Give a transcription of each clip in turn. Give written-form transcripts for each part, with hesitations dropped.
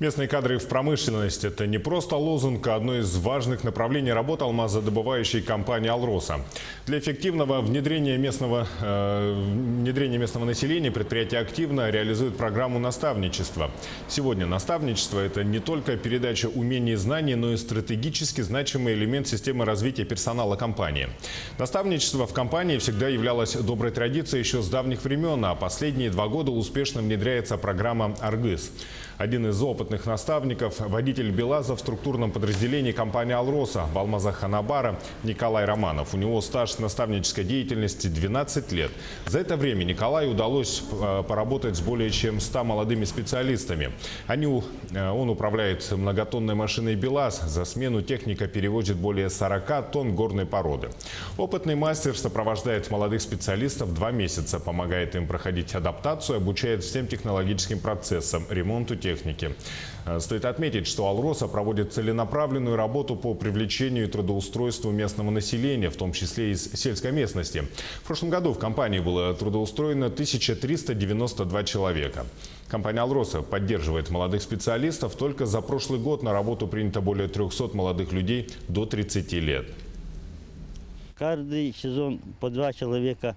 Местные кадры в промышленности – это не просто лозунг, а одно из важных направлений работы алмазодобывающей компании «Алроса». Для эффективного внедрения местного населения предприятие активно реализует программу наставничества. Сегодня наставничество – это не только передача умений и знаний, но и стратегически значимый элемент системы развития персонала компании. Наставничество в компании всегда являлось доброй традицией еще с давних времен, а последние 2 года успешно внедряется программа «Аргыс». Один из опытных наставников – водитель БелАЗа в структурном подразделении компании «Алроса» в Алмазах-Ханабара Николай Романов. У него стаж наставнической деятельности 12 лет. За это время Николаю удалось поработать с более чем 100 молодыми специалистами. Он управляет многотонной машиной БелАЗ. За смену техника перевозит более 40 тонн горной породы. Опытный мастер сопровождает молодых специалистов 2 месяца, помогает им проходить адаптацию, обучает всем технологическим процессам, ремонту техники. Стоит отметить, что «Алроса» проводит целенаправленную работу по привлечению и трудоустройству местного населения, в том числе из сельской местности. В прошлом году в компании было трудоустроено 1392 человека. Компания «Алроса» поддерживает молодых специалистов. Только за прошлый год на работу принято более 300 молодых людей до 30 лет. Каждый сезон по 2 человека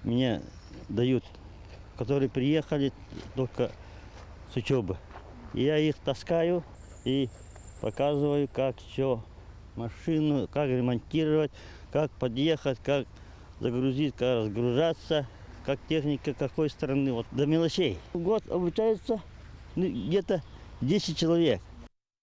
мне дают, которые приехали только с учебы. Я их таскаю и показываю, как все, машину, как ремонтировать, как подъехать, как загрузить, как разгружаться, как техника какой стороны, вот до мелочей. В год обучается где-то 10 человек.